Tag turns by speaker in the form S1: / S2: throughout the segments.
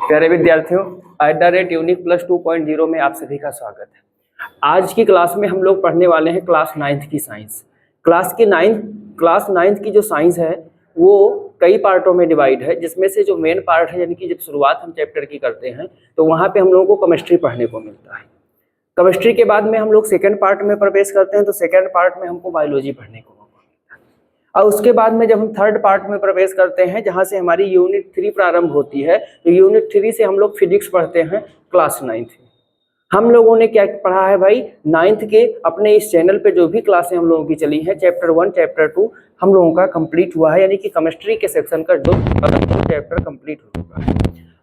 S1: प्यारे विद्यार्थियों, @unique+2.0 में आप सभी का स्वागत है। आज की क्लास में हम लोग पढ़ने वाले हैं क्लास 9th की साइंस। क्लास नाइन्थ की जो साइंस है वो कई पार्टों में डिवाइड है, जिसमें से जो मेन पार्ट है, यानी कि जब शुरुआत हम चैप्टर की करते हैं तो वहाँ पे हम लोगों को केमिस्ट्री पढ़ने को मिलता है। केमिस्ट्री के बाद में हम लोग सेकेंड पार्ट में प्रवेश करते हैं तो सेकेंड पार्ट में हमको बायोलॉजी पढ़ने को, और उसके बाद में जब हम थर्ड पार्ट में प्रवेश करते हैं जहाँ से हमारी यूनिट 3 प्रारंभ होती है, तो यूनिट 3 से हम लोग फिजिक्स पढ़ते हैं क्लास 9th। हम लोगों ने क्या पढ़ा है भाई, 9th के अपने इस चैनल पे जो भी क्लासें हम लोगों की चली हैं, चैप्टर 1 चैप्टर 2 हम लोगों का कंप्लीट हुआ है, यानी कि केमिस्ट्री के सेक्शन का जो चैप्टर कंप्लीट हो चुका है।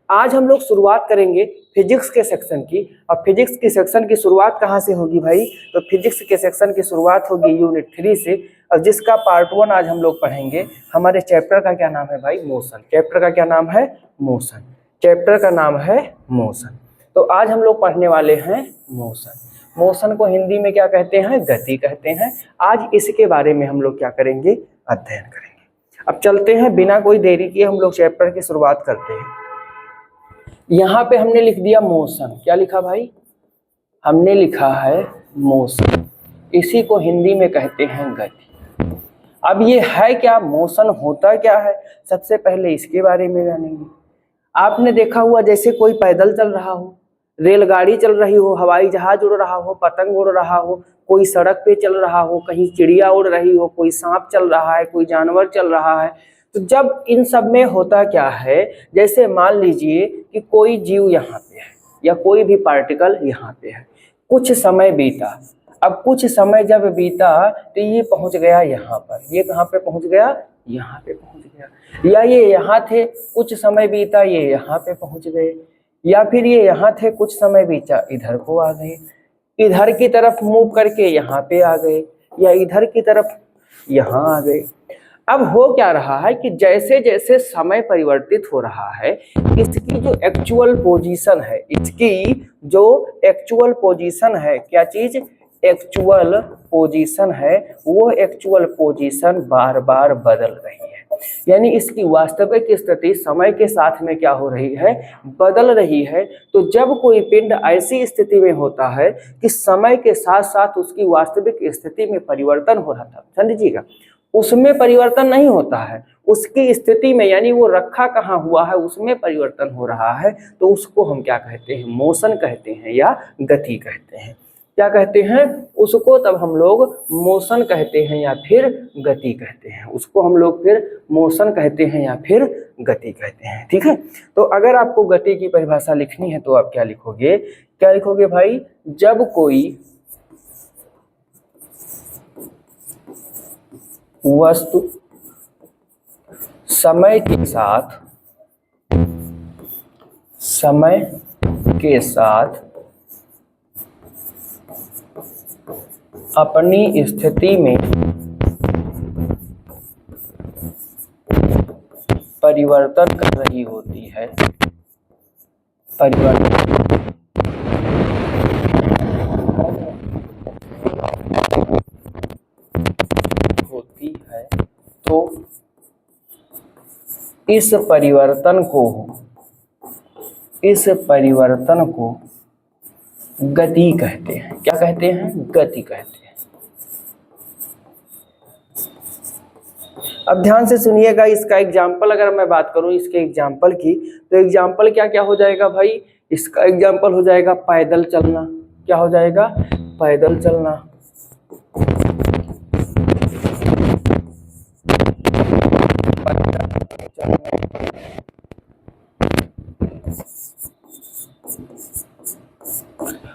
S1: आज हम लोग शुरुआत करेंगे फिजिक्स के सेक्शन की। अब फिजिक्स की सेक्शन की शुरुआत कहाँ से होगी भाई, तो फिजिक्स के सेक्शन की शुरुआत होगी यूनिट 3 से, और जिसका पार्ट 1 आज हम लोग पढ़ेंगे। हमारे चैप्टर का क्या नाम है भाई, मोशन। चैप्टर का क्या नाम है, मोशन। चैप्टर का नाम है मोशन। तो आज हम लोग पढ़ने वाले हैं मोशन। मोशन को हिंदी में क्या कहते हैं, गति कहते हैं। आज इसके बारे में हम लोग क्या करेंगे, अध्ययन करेंगे। अब चलते हैं, बिना कोई देरी किए हम लोग चैप्टर की शुरुआत करते हैं। यहाँ पे हमने लिख दिया मोशन। क्या लिखा भाई, हमने लिखा है मोशन। इसी को हिंदी में कहते हैं गति। अब ये है क्या, मोशन होता क्या है, सबसे पहले इसके बारे में जानेंगे। आपने देखा हुआ जैसे कोई पैदल चल रहा हो, रेलगाड़ी चल रही हो, हवाई जहाज उड़ रहा हो, पतंग उड़ रहा हो, कोई सड़क पे चल रहा हो, कहीं चिड़िया उड़ रही हो, कोई सांप चल रहा है, कोई जानवर चल रहा है। तो जब इन सब में होता क्या है, जैसे मान लीजिए कि कोई जीव यहाँ पे है या कोई भी पार्टिकल यहाँ पे है, कुछ समय बीता। अब कुछ समय जब बीता तो ये पहुंच गया यहाँ पर। ये कहाँ पे पहुंच गया, यहाँ पे पहुंच गया। या ये यहाँ थे, कुछ समय बीता, ये यहाँ पे पहुंच गए। या फिर ये यहाँ थे, कुछ समय बीता, इधर को आ गए। इधर की तरफ मूव करके यहाँ पे आ गए, या इधर की तरफ यहाँ आ गए। अब हो क्या रहा है कि जैसे जैसे समय परिवर्तित हो रहा है, इसकी जो एक्चुअल पोजीशन है, इसकी जो एक्चुअल पोजीशन है, क्या चीज, एक्चुअल पोजीशन है, वो एक्चुअल पोजीशन बार बार बदल रही है। यानी इसकी वास्तविक स्थिति समय के साथ में क्या हो रही है, बदल रही है। तो जब कोई पिंड ऐसी स्थिति में होता है कि समय के साथ साथ उसकी वास्तविक स्थिति में परिवर्तन हो रहा था, समझिएगा, उसमें परिवर्तन नहीं होता है, उसकी स्थिति में, यानी वो रखा कहाँ हुआ है उसमें परिवर्तन हो रहा है, तो उसको हम क्या कहते हैं, मोशन कहते हैं या गति कहते हैं। क्या कहते हैं उसको, तब हम लोग मोशन कहते हैं या फिर गति कहते हैं। उसको हम लोग फिर मोशन कहते हैं या फिर गति कहते हैं। ठीक है, तो अगर आपको गति की परिभाषा लिखनी है तो आप क्या लिखोगे, क्या लिखोगे भाई, जब कोई वस्तु समय के साथ अपनी स्थिति में परिवर्तन कर रही होती है, तो इस परिवर्तन को गति कहते हैं। क्या कहते हैं, गति कहते हैं। अब ध्यान से सुनिएगा, इसका एग्जाम्पल अगर मैं बात करूं, इसके एग्जाम्पल की, तो एग्जाम्पल क्या क्या हो जाएगा भाई, इसका एग्जाम्पल हो जाएगा पैदल चलना। क्या हो जाएगा, पैदल चलना।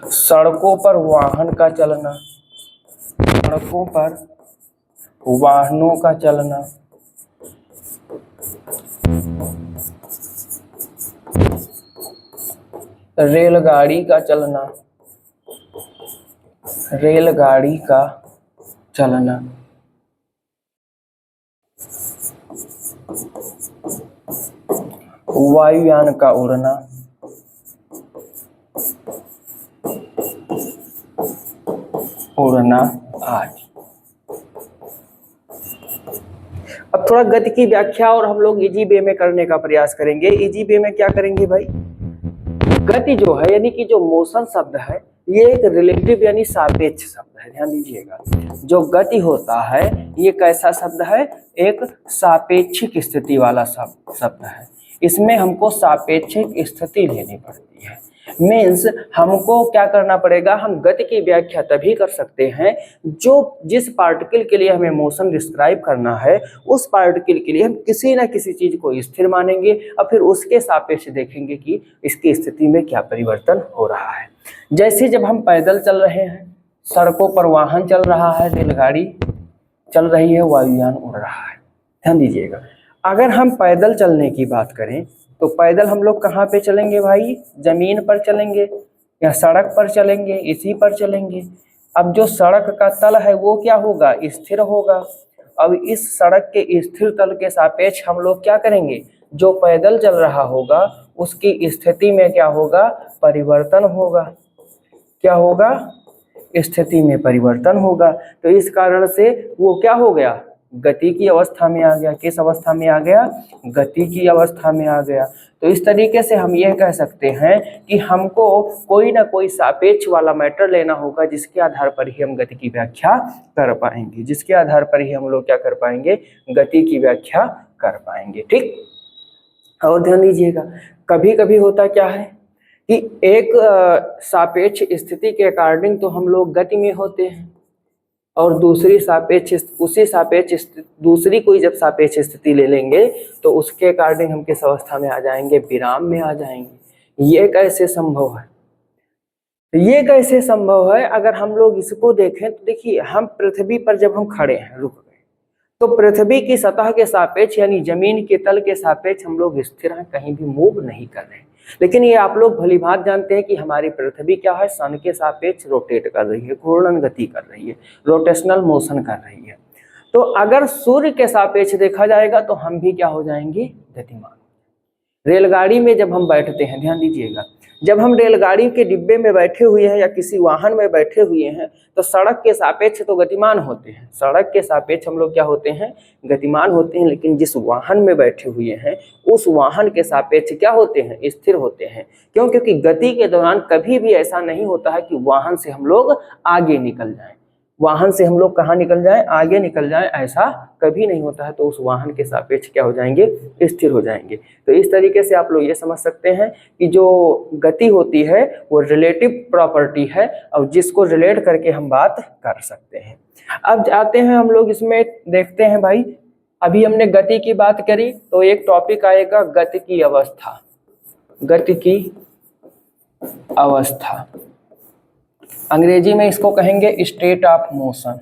S1: सड़कों पर वाहन का चलना, सड़कों पर वाहनों का चलना। रेलगाड़ी का चलना, रेलगाड़ी का चलना। वायुयान का उड़ना, आदि। अब थोड़ा गति की व्याख्या और हम लोग इजी वे में करने का प्रयास करेंगे। इजी वे में क्या करेंगे भाई, गति जो है यानी कि जो मोशन शब्द है ये एक रिलेटिव यानी सापेक्ष शब्द है, ध्यान दीजिएगा। जो गति होता है ये कैसा शब्द है, एक सापेक्षिक स्थिति वाला शब्द है। इसमें हमको सापेक्षिक स्थिति लेनी पड़ती है। मीन्स हमको क्या करना पड़ेगा, हम गति की व्याख्या तभी कर सकते हैं जो जिस पार्टिकल के लिए हमें मोशन डिस्क्राइब करना है उस पार्टिकल के लिए हम किसी ना किसी चीज को स्थिर मानेंगे और फिर उसके सापेक्ष देखेंगे कि इसकी स्थिति में क्या परिवर्तन हो रहा है। जैसे जब हम पैदल चल रहे हैं, सड़कों पर वाहन चल रहा है, रेलगाड़ी चल रही है, वायुयान उड़ रहा है, ध्यान दीजिएगा। अगर हम पैदल चलने की बात करें तो पैदल हम लोग कहाँ पे चलेंगे भाई, जमीन पर चलेंगे या सड़क पर चलेंगे, इसी पर चलेंगे। अब जो सड़क का तल है वो क्या होगा, स्थिर होगा। अब इस सड़क के स्थिर तल के सापेक्ष हम लोग क्या करेंगे, जो पैदल चल रहा होगा उसकी स्थिति में क्या होगा, परिवर्तन होगा। क्या होगा, स्थिति में परिवर्तन होगा। तो इस कारण से वो क्या हो गया, गति की अवस्था में आ गया। किस अवस्था में आ गया, गति की अवस्था में आ गया। तो इस तरीके से हम यह कह सकते हैं कि हमको कोई ना कोई सापेक्ष वाला मैटर लेना होगा जिसके आधार पर ही हम गति की व्याख्या कर पाएंगे, जिसके आधार पर ही हम लोग क्या कर पाएंगे, गति की व्याख्या कर पाएंगे। ठीक, और ध्यान दीजिएगा, कभी कभी होता क्या है कि एक सापेक्ष स्थिति के अकॉर्डिंग तो हम लोग गति में होते हैं और दूसरी दूसरी कोई जब सापेक्ष स्थिति ले लेंगे तो उसके अकॉर्डिंग हम किस अवस्था में आ जाएंगे, विराम में आ जाएंगे। ये कैसे संभव है, ये कैसे संभव है? अगर हम लोग इसको देखें तो देखिए, हम पृथ्वी पर जब हम खड़े हैं, रुक गए, तो पृथ्वी की सतह के सापेक्ष यानी जमीन के तल के सापेक्ष हम लोग स्थिर हैं, कहीं भी मूव नहीं कर रहे हैं। लेकिन ये आप लोग भली भांति जानते हैं कि हमारी पृथ्वी क्या है, सन के सापेक्ष रोटेट कर रही है, घूर्णन गति कर रही है, रोटेशनल मोशन कर रही है। तो अगर सूर्य के सापेक्ष देखा जाएगा तो हम भी क्या हो जाएंगे, गतिमान। रेलगाड़ी में जब हम बैठते हैं, ध्यान दीजिएगा, जब हम रेलगाड़ी के डिब्बे में बैठे हुए हैं या किसी वाहन में बैठे हुए हैं तो सड़क के सापेक्ष तो गतिमान होते हैं, सड़क के सापेक्ष हम लोग क्या होते हैं, गतिमान होते हैं। लेकिन जिस वाहन में बैठे हुए हैं उस वाहन के सापेक्ष क्या होते हैं, स्थिर होते हैं। क्यों? क्योंकि गति के दौरान कभी भी ऐसा नहीं होता है कि वाहन से हम लोग आगे निकल जाएं, वाहन से हम लोग कहाँ निकल जाएं, आगे निकल जाएं, ऐसा कभी नहीं होता है। तो उस वाहन के सापेक्ष क्या हो जाएंगे, स्थिर हो जाएंगे। तो इस तरीके से आप लोग ये समझ सकते हैं कि जो गति होती है वो रिलेटिव प्रॉपर्टी है और जिसको रिलेट करके हम बात कर सकते हैं। अब जाते हैं हम लोग इसमें, देखते हैं भाई, अभी हमने गति की बात करी तो एक टॉपिक आएगा गति की अवस्था। गति की अवस्था अंग्रेजी में इसको कहेंगे state of motion,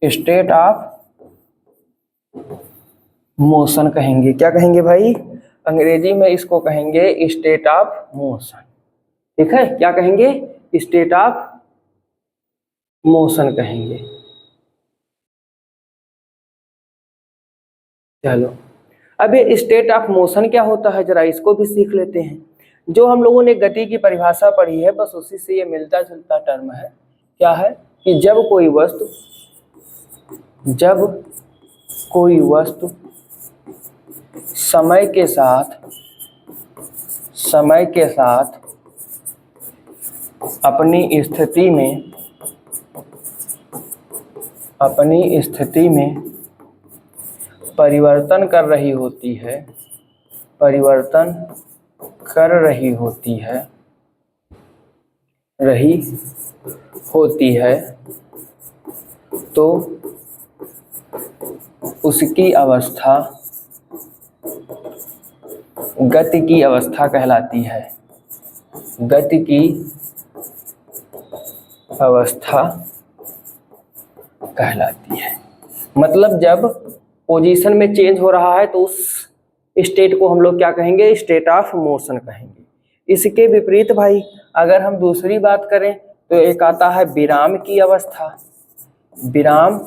S1: state of motion कहेंगे। क्या कहेंगे भाई, अंग्रेजी में इसको कहेंगे स्टेट ऑफ मोशन। ठीक है, क्या कहेंगे, स्टेट ऑफ मोशन कहेंगे। चलो, अब ये स्टेट ऑफ मोशन क्या होता है जरा इसको भी सीख लेते हैं। जो हम लोगों ने गति की परिभाषा पढ़ी है बस उसी से ये मिलता जुलता टर्म है। क्या है कि जब कोई वस्तु समय के साथ अपनी स्थिति में परिवर्तन कर रही होती है तो उसकी अवस्था गति की अवस्था कहलाती है। गति की अवस्था कहलाती है। मतलब जब पोजीशन में चेंज हो रहा है तो उस स्टेट को हम लोग क्या कहेंगे, स्टेट ऑफ मोशन कहेंगे। इसके विपरीत भाई अगर हम दूसरी बात करें तो एक आता है विराम की अवस्था। विराम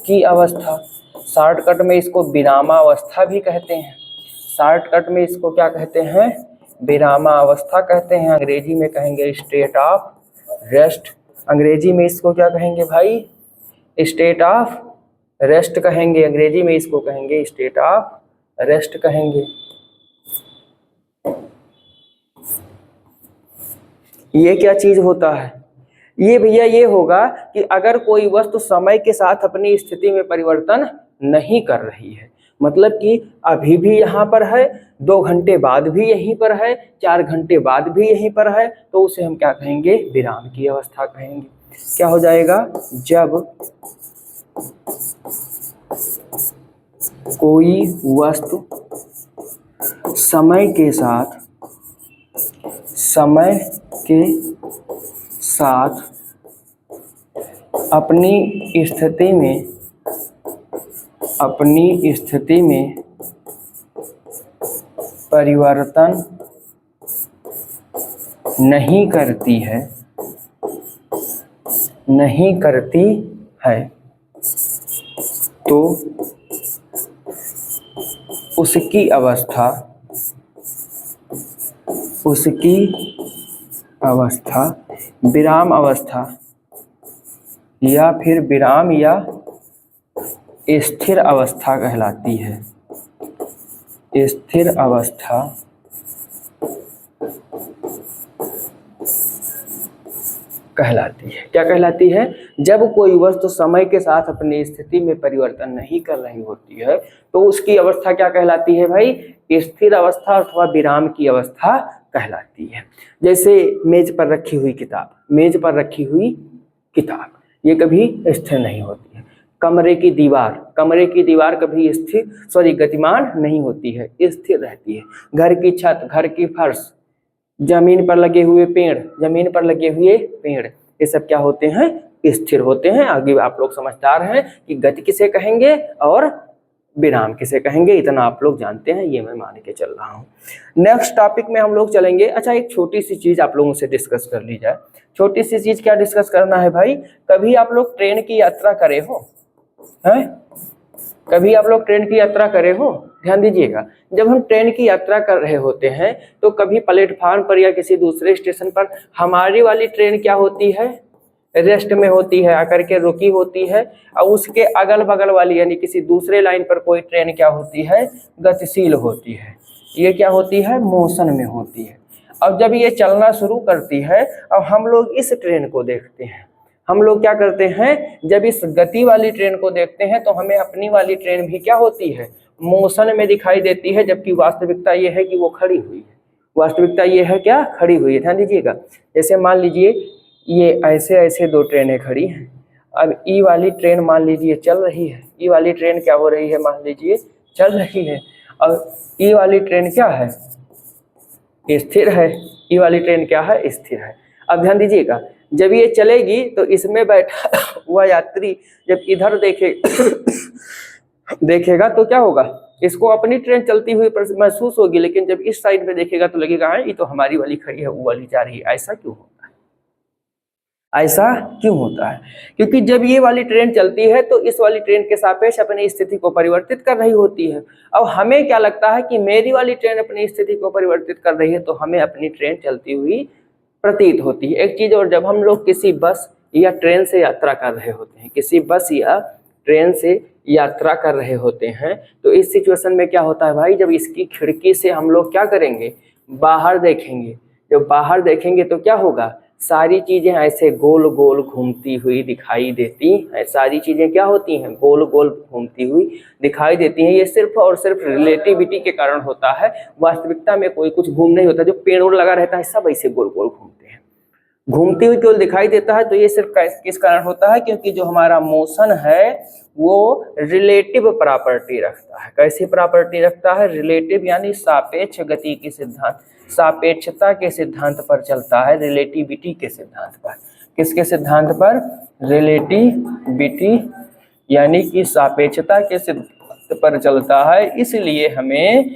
S1: की अवस्था, शॉर्टकट में इसको विरामावस्था भी कहते हैं। शॉर्टकट में इसको क्या कहते हैं, विरामावस्था कहते हैं। अंग्रेजी में कहेंगे स्टेट ऑफ रेस्ट। अंग्रेजी में इसको क्या कहेंगे भाई, स्टेट ऑफ रेस्ट कहेंगे। अंग्रेजी में इसको कहेंगे स्टेट ऑफ रेस्ट कहेंगे। ये क्या चीज होता है? ये भैया ये होगा कि अगर कोई वस्तु समय के साथ अपनी स्थिति में परिवर्तन नहीं कर रही है, मतलब कि अभी भी यहाँ पर है, 2 घंटे बाद भी यहीं पर है, 4 घंटे बाद भी यहीं पर है, तो उसे हम क्या कहेंगे? विराम की अवस्था कहेंगे। क्या हो जाएगा? जब कोई वस्तु समय के साथ अपनी स्थिति में परिवर्तन नहीं करती है तो उसकी अवस्था विराम अवस्था या फिर विराम या स्थिर अवस्था कहलाती है। स्थिर अवस्था कहलाती है। क्या कहलाती है? जब कोई वस्तु समय के साथ अपनी स्थिति में परिवर्तन नहीं कर रही होती है तो उसकी अवस्था क्या कहलाती है भाई? स्थिर अवस्था अथवा विराम की अवस्था कहलाती है। जैसे मेज पर रखी हुई किताब ये कभी स्थिर नहीं होती है। कमरे की दीवार कभी गतिमान नहीं होती है, स्थिर रहती है। घर की छत, घर की फर्श, जमीन पर लगे हुए पेड़, ये सब क्या होते हैं? स्थिर होते हैं। आगे आप लोग समझदार हैं कि गति किसे कहेंगे और विराम किसे कहेंगे, इतना आप लोग जानते हैं, ये मैं मान के चल रहा हूँ। नेक्स्ट टॉपिक में हम लोग चलेंगे। अच्छा, एक छोटी सी चीज आप लोगों से डिस्कस कर ली जाए। छोटी सी चीज क्या डिस्कस करना है भाई? कभी आप लोग ट्रेन की यात्रा करे हो? कभी आप लोग ट्रेन की यात्रा करे हो? ध्यान दीजिएगा, जब हम ट्रेन की यात्रा कर रहे होते हैं तो कभी प्लेटफार्म पर या किसी दूसरे स्टेशन पर हमारी वाली ट्रेन क्या होती है? रेस्ट में होती है, आकर के रुकी होती है, और उसके अगल बगल वाली यानी किसी दूसरे लाइन पर कोई ट्रेन क्या होती है? गतिशील होती है। ये क्या होती है? मोशन में होती है। अब जब ये चलना शुरू करती है, अब हम लोग इस ट्रेन को देखते हैं। हम लोग क्या करते हैं? जब इस गति वाली ट्रेन को देखते हैं तो हमें अपनी वाली ट्रेन भी क्या होती है? मोशन में दिखाई देती है, जबकि वास्तविकता ये है कि वो खड़ी हुई है। वास्तविकता ये है क्या? खड़ी हुई है। ध्यान दीजिएगा, जैसे मान लीजिए ये ऐसे 2 ट्रेनें खड़ी हैं। अब ई वाली ट्रेन मान लीजिए चल रही है, ई वाली ट्रेन क्या हो रही है? मान लीजिए चल रही है। और ई वाली ट्रेन क्या है? स्थिर है। ई वाली ट्रेन क्या है? स्थिर है। अब ध्यान दीजिएगा, जब ये चलेगी तो इसमें बैठा हुआ यात्री जब इधर देखेगा तो क्या होगा? इसको अपनी ट्रेन चलती हुई महसूस होगी, लेकिन जब इस साइड में देखेगा तो लगेगा ये तो हमारी वाली खड़ी है, वो वाली जा रही है। ऐसा क्यों होता है? क्योंकि जब ये वाली ट्रेन चलती है तो इस वाली ट्रेन के सापेक्ष अपनी स्थिति को परिवर्तित कर रही होती है। अब हमें क्या लगता है कि मेरी वाली ट्रेन अपनी स्थिति को परिवर्तित कर रही है, तो हमें अपनी ट्रेन चलती हुई प्रतीत होती है। एक चीज और, जब हम लोग किसी बस या ट्रेन से यात्रा कर रहे होते हैं, तो इस सिचुएशन में क्या होता है भाई? जब इसकी खिड़की से हम लोग क्या करेंगे? बाहर देखेंगे। जब बाहर देखेंगे तो क्या होगा? सारी चीजें ऐसे गोल गोल घूमती हुई दिखाई देती हैं। सारी चीजें क्या होती हैं? गोल गोल घूमती हुई दिखाई देती हैं। ये सिर्फ और सिर्फ रिलेटिविटी के कारण होता है। वास्तविकता में कोई कुछ घूम नहीं होता। जो पेड़ ओड़ लगा रहता है सब ऐसे गोल गोल घूमते हैं, घूमती हुई केवल दिखाई देता है। तो ये सिर्फ किस कारण होता है? क्योंकि जो हमारा मोशन है वो रिलेटिव प्रॉपर्टी रखता है। कैसी प्रॉपर्टी रखता है? रिलेटिव, यानी सापेक्ष गति के सिद्धांत, सापेक्षता के सिद्धांत पर चलता है, रिलेटिविटी के सिद्धांत पर। किसके सिद्धांत पर? रिलेटिविटी यानी कि सापेक्षता के सिद्धांत पर चलता है। इसलिए हमें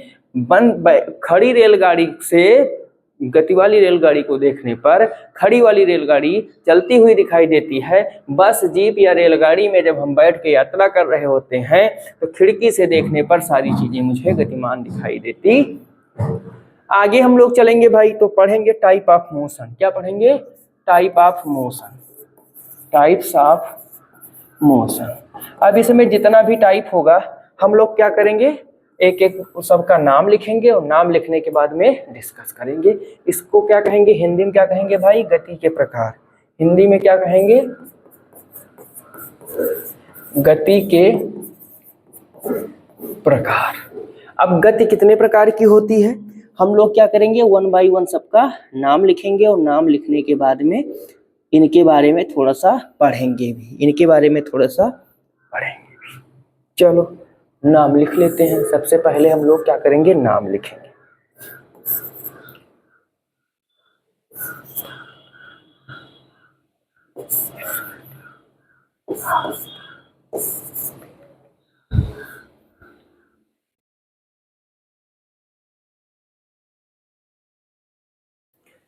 S1: खड़ी रेलगाड़ी से गति वाली रेलगाड़ी को देखने पर खड़ी वाली रेलगाड़ी चलती हुई दिखाई देती है। बस, जीप या रेलगाड़ी में जब हम बैठ के यात्रा कर रहे होते हैं तो खिड़की से देखने पर सारी चीजें मुझे गतिमान दिखाई देती। आगे हम लोग चलेंगे भाई तो पढ़ेंगे टाइप ऑफ मोशन। क्या पढ़ेंगे? Type of motion, types of motion. अब इसमें जितना भी टाइप होगा हम लोग क्या करेंगे? एक एक सबका नाम लिखेंगे और नाम लिखने के बाद में डिस्कस करेंगे। इसको क्या कहेंगे हिंदी में, क्या कहेंगे भाई, गति के प्रकार। हिंदी में क्या कहेंगे, गति के प्रकार। अब गति कितने प्रकार की होती है, हम लोग क्या करेंगे, 1 बाय 1 सबका नाम लिखेंगे और नाम लिखने के बाद में इनके बारे में थोड़ा सा पढ़ेंगे भी, इनके बारे में थोड़ा सा पढ़ेंगे भी। चलो नाम लिख लेते हैं। सबसे पहले हम लोग क्या करेंगे, नाम लिखेंगे।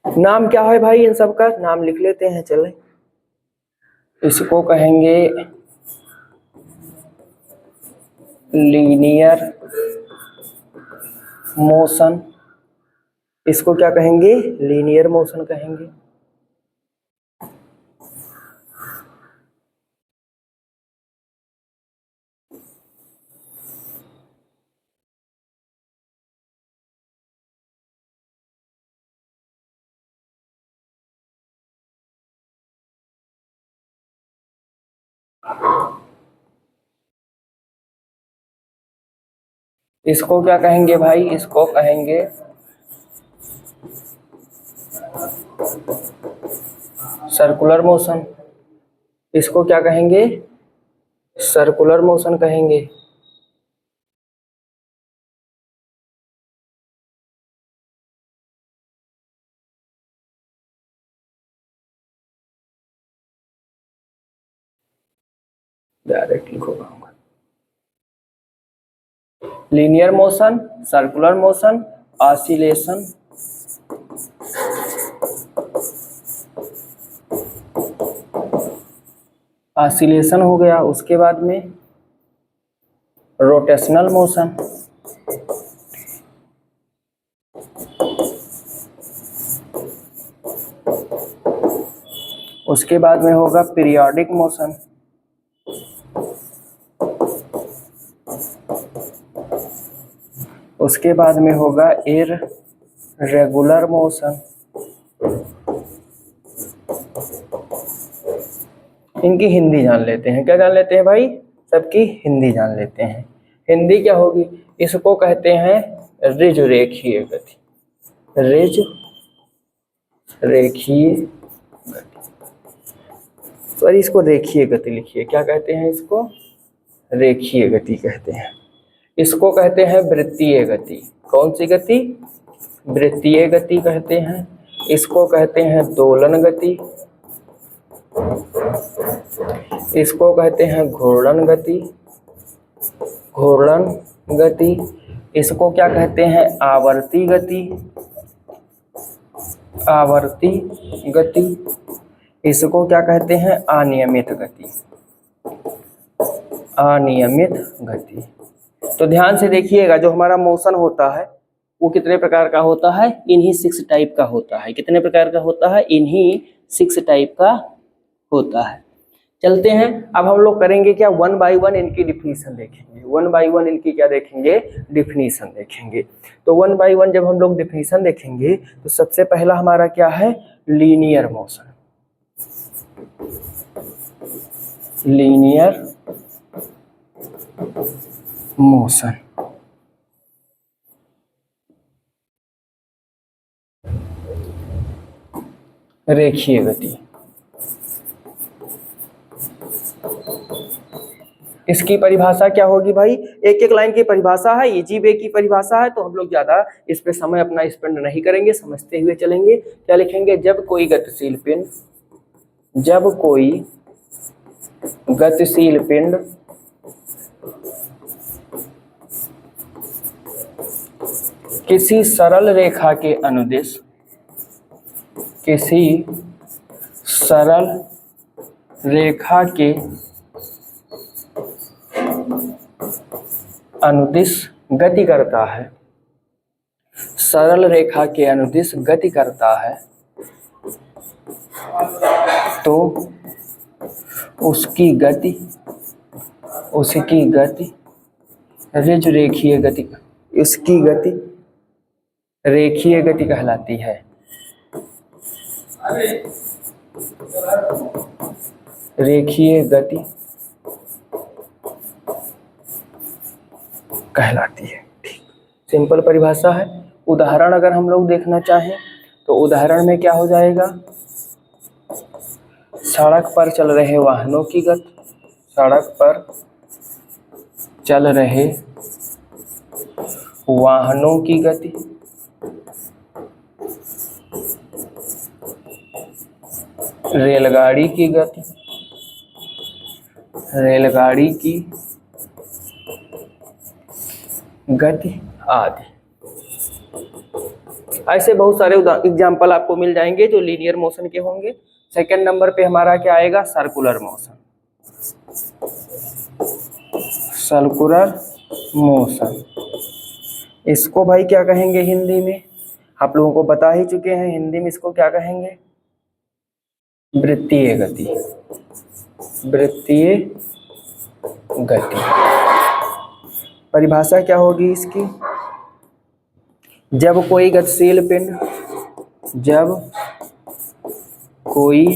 S1: नाम क्या है भाई, इन सब का नाम लिख लेते हैं। चले, इसको कहेंगे लीनियर मोशन। इसको क्या कहेंगे, लीनियर मोशन कहेंगे। इसको क्या कहेंगे भाई, इसको कहेंगे सर्कुलर मोशन। इसको क्या कहेंगे, सर्कुलर मोशन कहेंगे। डायरेक्ट लिखूंगा, linear motion, circular motion, oscillation, oscillation हो गया। उसके बाद में रोटेशनल मोशन, उसके बाद में होगा पीरियोडिक मोशन, उसके बाद में होगा इररेगुलर मोशन। इनकी हिंदी जान लेते हैं, क्या जान लेते हैं भाई, सबकी हिंदी जान लेते हैं। हिंदी क्या होगी, इसको कहते हैं ऋज रेखीय गति, ऋज रेखीय गति। सॉरी, इसको रेखीय गति लिखिए, क्या कहते हैं, इसको रेखीय गति कहते हैं। इसको कहते हैं वृत्तीय गति। कौन सी गति, वृत्तीय गति कहते हैं। इसको कहते हैं दोलन गति, इसको कहते हैं घूर्णन गति, घूर्णन गति। इसको क्या कहते हैं, आवर्ती गति, आवर्ती गति। इसको क्या कहते हैं, अनियमित गति, अनियमित गति। तो ध्यान से देखिएगा, जो हमारा मोशन होता है वो कितने प्रकार का होता है, इन्हीं 6 टाइप का होता है। कितने प्रकार का होता है, इन्हीं 6 टाइप का होता है। चलते हैं, अब हम लोग करेंगे क्या, 1 बाय 1 इनकी डिफिनीशन देखेंगे। 1 बाय 1 इनकी क्या देखेंगे, डिफिनीशन देखेंगे। तो 1 बाय 1 जब हम लोग डिफिनीशन देखेंगे तो सबसे पहला हमारा क्या है, लीनियर मोशन। लीनियर मोशन, रेखीय गति। इसकी परिभाषा क्या होगी भाई, एक एक लाइन की परिभाषा है, इजी वे की परिभाषा है, तो हम लोग ज्यादा इस पे समय अपना स्पेंड नहीं करेंगे, समझते हुए चलेंगे। क्या लिखेंगे, जब कोई गतिशील पिंड, जब कोई गतिशील पिंड किसी सरल रेखा के अनुदिश, किसी सरल रेखा के अनुदिश गति करता है, सरल रेखा के अनुदिश गति करता है, तो उसकी गति ऋज रेखीय गति इसकी गति रेखीय गति कहलाती है। रेखीय गति कहलाती है। ठीक, सिंपल परिभाषा है। उदाहरण अगर हम लोग देखना चाहें तो उदाहरण में क्या हो जाएगा, सड़क पर चल रहे वाहनों की गति, सड़क पर चल रहे वाहनों की गति, रेलगाड़ी की गति, रेलगाड़ी की गति आदि। ऐसे बहुत सारे एग्जाम्पल आपको मिल जाएंगे जो लीनियर मोशन के होंगे। सेकंड नंबर पे हमारा क्या आएगा, सर्कुलर मोशन। सर्कुलर मोशन, इसको भाई क्या कहेंगे हिंदी में, आप लोगों को बता ही चुके हैं, हिंदी में इसको क्या कहेंगे, वृत्तीय गति। वृत्तीय गति परिभाषा क्या होगी इसकी, जब कोई गतिशील पिंड, जब कोई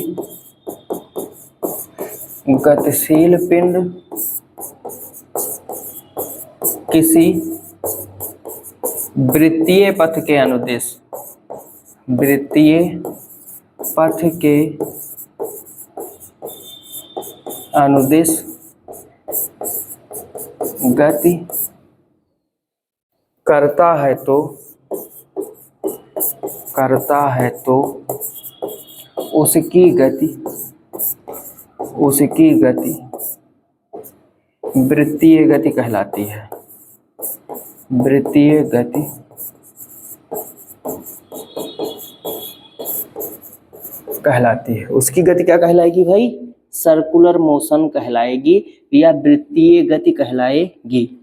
S1: गतिशील पिंड किसी वृत्तीय पथ के अनुदिश, वृत्तीय पथ के अनुदिश गति करता है तो उसकी गति वृत्तीय गति कहलाती है। वृत्तीय गति कहलाती है। उसकी गति क्या कहलाएगी भाई, सर्कुलर मोशन कहलाएगी या वृत्तीय गति कहलाएगी।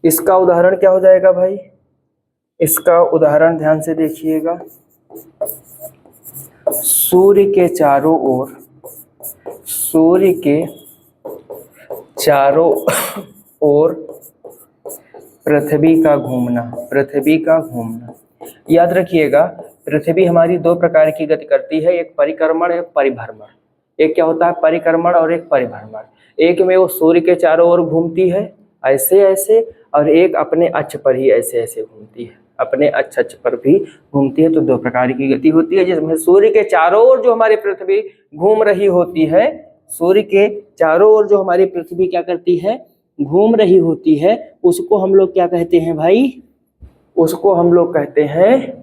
S1: इसका उदाहरण क्या हो जाएगा भाई, इसका उदाहरण ध्यान से देखिएगा। सूर्य के चारों ओर, सूर्य के चारों ओर पृथ्वी का घूमना, पृथ्वी का घूमना। याद रखिएगा, पृथ्वी हमारी दो प्रकार की गति करती है, एक परिक्रमण एक परिभ्रमण। एक क्या होता है, परिक्रमण और एक परिभ्रमण। एक में वो सूर्य के चारों ओर घूमती है ऐसे ऐसे, और एक अपने अक्ष पर ही ऐसे ऐसे घूमती है, अपने अक्ष पर भी घूमती है। तो दो प्रकार की गति होती है, जिसमें सूर्य के चारों ओर जो हमारी पृथ्वी घूम रही होती है, सूर्य के चारों ओर जो हमारी पृथ्वी क्या करती है, घूम रही होती है, उसको हम लोग क्या कहते हैं भाई, उसको हम लोग कहते हैं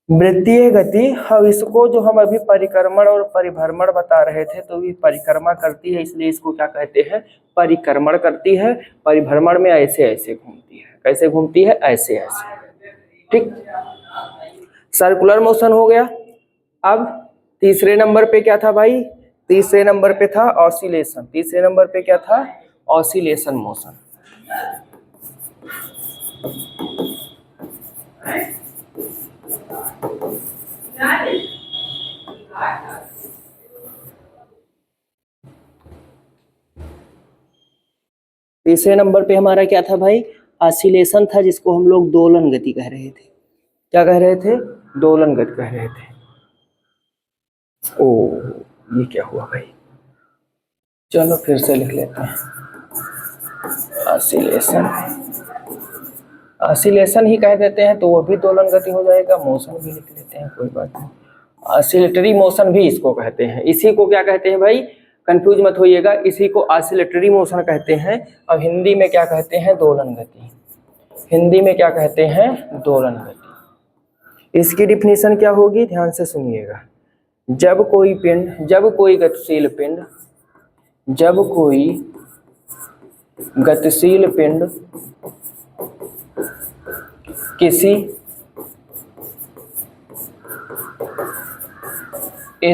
S1: वृत्तीय गति। अब इसको जो हम अभी परिक्रमण और परिभ्रमण बता रहे थे, तो ये परिक्रमा करती है, इसलिए इसको क्या कहते हैं, परिक्रमण करती है। परिभ्रमण में ऐसे ऐसे घूमती है, कैसे घूमती है, ऐसे ऐसे। ठीक, सर्कुलर मोशन हो गया। अब तीसरे नंबर पे क्या था भाई, तीसरे नंबर पे था ऑसिलेशन। तीसरे नंबर पे क्या था, ऑसिलेशन मोशन। तीसरे नंबर पे हमारा क्या था भाई, ऑसिलेशन था, जिसको हम लोग दोलन गति कह रहे थे। क्या कह रहे थे, दोलन गति कह रहे थे। ओ ये क्या हुआ भाई, चलो फिर से लिख लेते हैं। ऑसिलेशन, ऑसिलेशन ही कह देते हैं तो वो भी दोलन गति हो जाएगा, मोशन भी लिख लेते हैं, कोई बात नहीं। ऑसिलेटरी मोशन भी इसको कहते हैं। इसी को क्या कहते हैं भाई, कंफ्यूज मत होइएगा, इसी को ऑसिलेटरी मोशन कहते हैं। अब हिंदी में क्या कहते हैं, दोलन गति। हिंदी में क्या कहते हैं, दोलन गति। इसकी डिफिनीशन क्या होगी, ध्यान से सुनिएगा। जब कोई पिंड, जब कोई गतिशील पिंड, जब कोई गतिशील पिंड किसी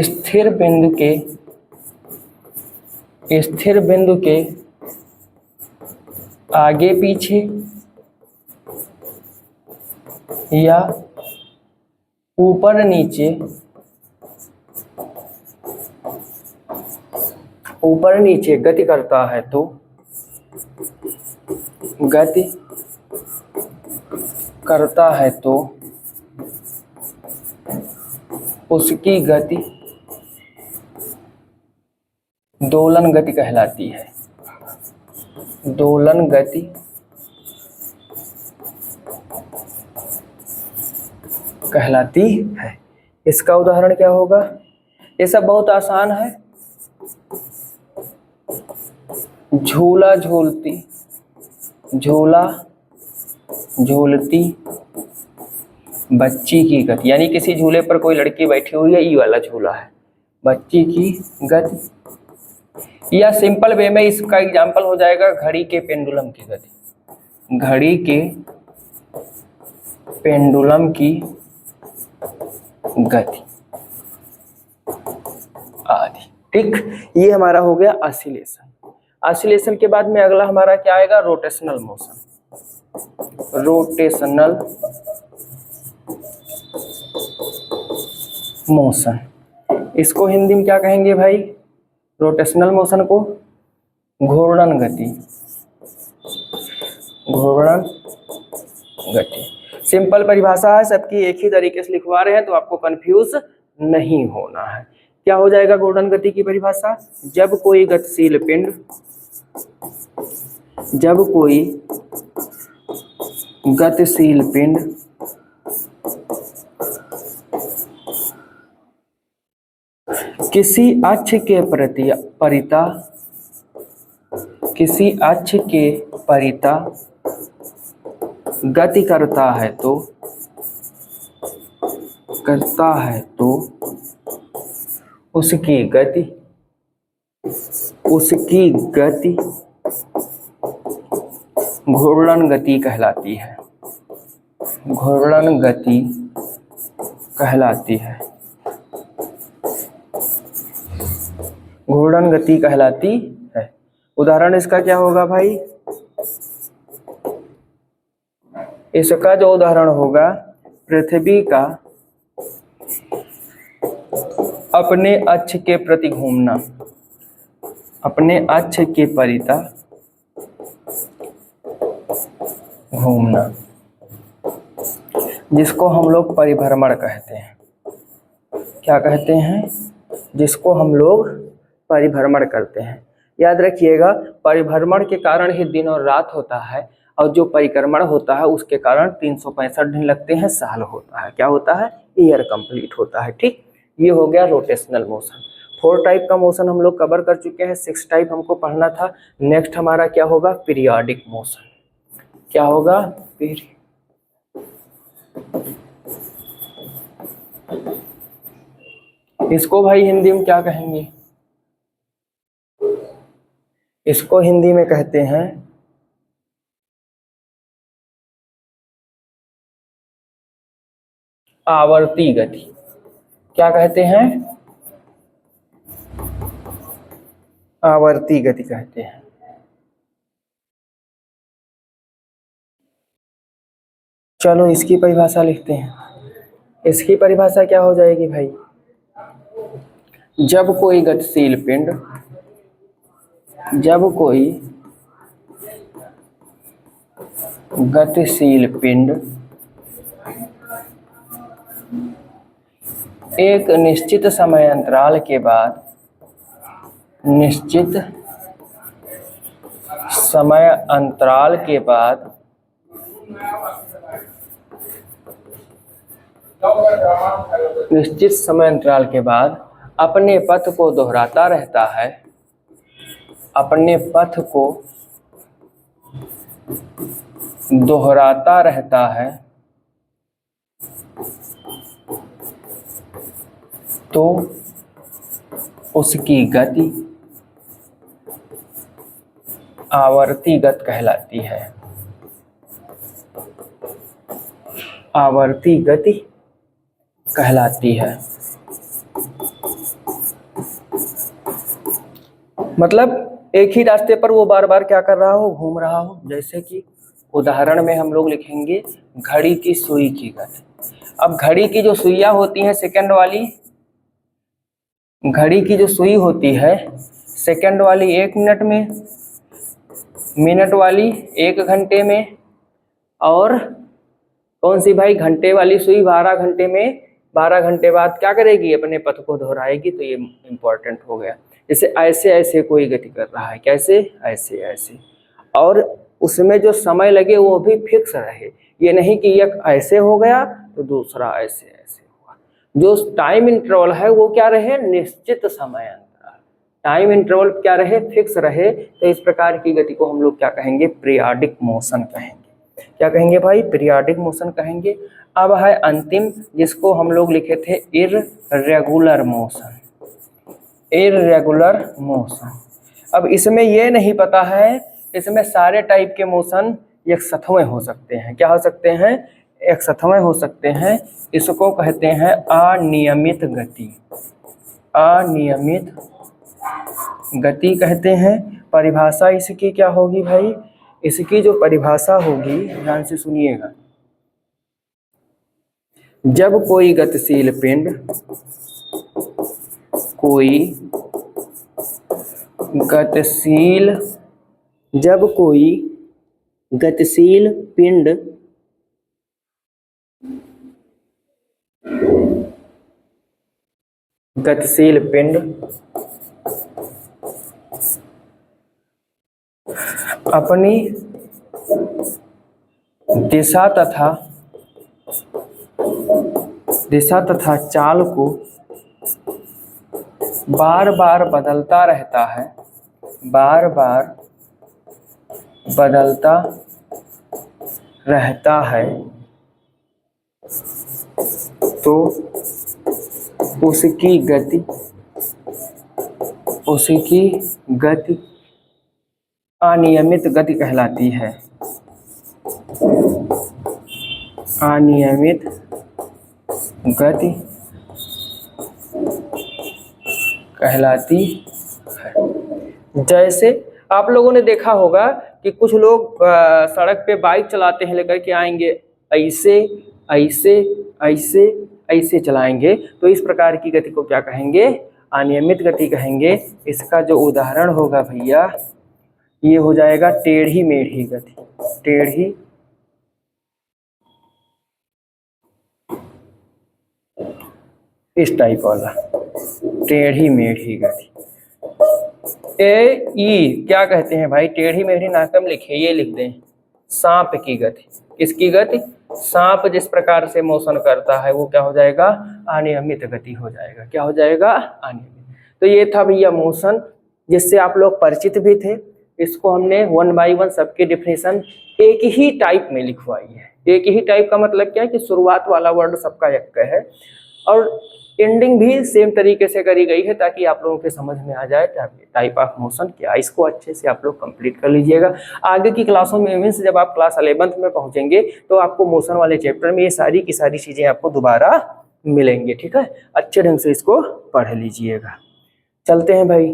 S1: स्थिर बिंदु के आगे पीछे या ऊपर नीचे गति करता है तो गति करता है तो उसकी गति दोलन गति कहलाती है। दोलन गति कहलाती है। इसका उदाहरण क्या होगा? ये सब बहुत आसान है। झूला झूलती, झूला झूलती बच्ची की गति, यानी किसी झूले पर कोई लड़की बैठी हुई है, ये वाला झूला है, बच्ची की गति। या सिंपल वे में इसका एग्जाम्पल हो जाएगा घड़ी के पेंडुलम की गति, घड़ी के पेंडुलम की गति आदि। ठीक, ये हमारा हो गया ऑसिलेशन। ऑसिलेशन के बाद में अगला हमारा क्या आएगा? Rotational motion. रोटेशनल मोशन, इसको हिंदी में क्या कहेंगे भाई? रोटेशनल मोशन को घूर्णन गति, घूर्णन गति। सिंपल परिभाषा है, सबकी एक ही तरीके से लिखवा रहे हैं तो आपको कंफ्यूज नहीं होना है। क्या हो जाएगा घूर्णन गति की परिभाषा? जब कोई गतिशील पिंड, जब कोई गतिशील पिंड किसी अक्ष के परिता, किसी अक्ष के परिता गति करता है तो उसकी गति घूर्णन गति कहलाती है। घूर्णन गति कहलाती है। घूर्णन गति कहलाती है। उदाहरण इसका क्या होगा भाई? इसका जो उदाहरण होगा, पृथ्वी का अपने अक्ष के प्रति घूमना, अपने अक्ष के परिता घूमना, जिसको हम लोग परिभ्रमण कहते हैं। क्या कहते हैं? जिसको हम लोग परिभ्रमण करते हैं। याद रखिएगा, परिभ्रमण के कारण ही दिन और रात होता है, और जो परिक्रमण होता है उसके कारण 365 दिन लगते हैं, साल होता है। क्या होता है? ईयर कंप्लीट होता है। ठीक, ये हो गया रोटेशनल मोशन। 4 टाइप का मोशन हम लोग कवर कर चुके हैं, 6 टाइप हमको पढ़ना था। नेक्स्ट हमारा क्या होगा? Periodic motion. क्या होगा? इसको भाई हिंदी में क्या कहेंगे? इसको हिंदी में कहते हैं आवर्ती गति। क्या कहते हैं? आवर्ती गति कहते हैं। चलो इसकी परिभाषा लिखते हैं। इसकी परिभाषा क्या हो जाएगी भाई? जब कोई गतिशील पिंड, जब कोई गतिशील पिंड एक निश्चित समय अंतराल के बाद, निश्चित समय अंतराल के बाद निश्चित समय अंतराल के बाद अपने पथ को दोहराता रहता है, अपने पथ को दोहराता रहता है, तो उसकी गति आवर्ती गति कहलाती है। आवर्ती गति कहलाती है। मतलब एक ही रास्ते पर वो बार बार क्या कर रहा हो? घूम रहा हो। जैसे कि उदाहरण में हम लोग लिखेंगे घड़ी की सुई की गति। अब घड़ी की जो सुइयां होती हैं सेकंड वाली, घड़ी की जो सुई होती है सेकंड वाली 1 मिनट में, मिनट वाली 1 घंटे में, और कौन सी भाई, घंटे वाली सुई 12 घंटे में, 12 घंटे बाद क्या करेगी, अपने पथ को दोहराएगी। तो ये इम्पोर्टेंट हो गया। जैसे ऐसे ऐसे कोई गति कर रहा है, कैसे, ऐसे ऐसे, और उसमें जो समय लगे वो भी फिक्स रहे। ये नहीं कि एक ऐसे हो गया तो दूसरा ऐसे ऐसे हुआ। जो टाइम इंटरवल है वो क्या रहे, निश्चित समय अंतराल, टाइम इंटरवल क्या रहे, फिक्स रहे। तो इस प्रकार की गति को हम लोग क्या कहेंगे, पीरियाडिक मोशन कहेंगे। क्या कहेंगे भाई, पीरियाडिक मोशन कहेंगे। अब है अंतिम, जिसको हम लोग लिखे थे इर्रेगुलर मोशन, इर्रेगुलर मोशन। अब इसमें ये नहीं पता है, इसमें सारे टाइप के मोशन एक साथों हो सकते हैं। क्या हो सकते हैं, एक साथों हो सकते हैं। इसको कहते हैं अनियमित गति, अनियमित गति कहते हैं। परिभाषा इसकी क्या होगी भाई, इसकी जो परिभाषा होगी, ध्यान से सुनिएगा। जब कोई गतिशील पिंड, कोई गतिशील, जब कोई गतिशील पिंड गतिशील पिंड अपनी दिशा तथा चाल को बार बार बदलता रहता है, बार बार बदलता रहता है, तो उसकी गति अनियमित गति कहलाती है, अनियमित गति कहलाती है। जैसे आप लोगों ने देखा होगा कि कुछ लोग सड़क पे बाइक चलाते हैं, लेकर के आएंगे, ऐसे ऐसे ऐसे ऐसे चलाएंगे। तो इस प्रकार की गति को क्या कहेंगे, अनियमित गति कहेंगे। इसका जो उदाहरण होगा भैया, ये हो जाएगा टेढ़ी मेढ़ी गति, टेढ़ी इस टाइप वाला, टेढ़ी मेढ़ी गति। क्या कहते हैं भाई, टेढ़ी मेढ़ी नाकम लिखे, ये लिख दें, सांप की गति। किसकी गति, सांप जिस प्रकार से मोशन करता है वो क्या हो जाएगा, अनियमित गति हो जाएगा। क्या हो जाएगा, अनियमित। तो ये था भैया मोशन, जिससे आप लोग परिचित भी थे। इसको हमने 1 बाय 1 सबकी डिफिनेशन एक ही टाइप में लिखवाई है। एक ही टाइप का मतलब क्या है कि शुरुआत वाला वर्ड सबका एक है, और एंडिंग भी सेम तरीके से करी गई है, ताकि आप लोगों के समझ में आ जाए टाइप ऑफ मोशन क्या। इसको अच्छे से आप लोग कंप्लीट कर लीजिएगा। आगे की क्लासों में मीन्स जब आप क्लास 11th में पहुंचेंगे तो आपको मोशन वाले चैप्टर में ये सारी की सारी चीज़ें आपको दोबारा मिलेंगे। ठीक है, अच्छे ढंग से इसको पढ़ लीजिएगा। चलते हैं भाई,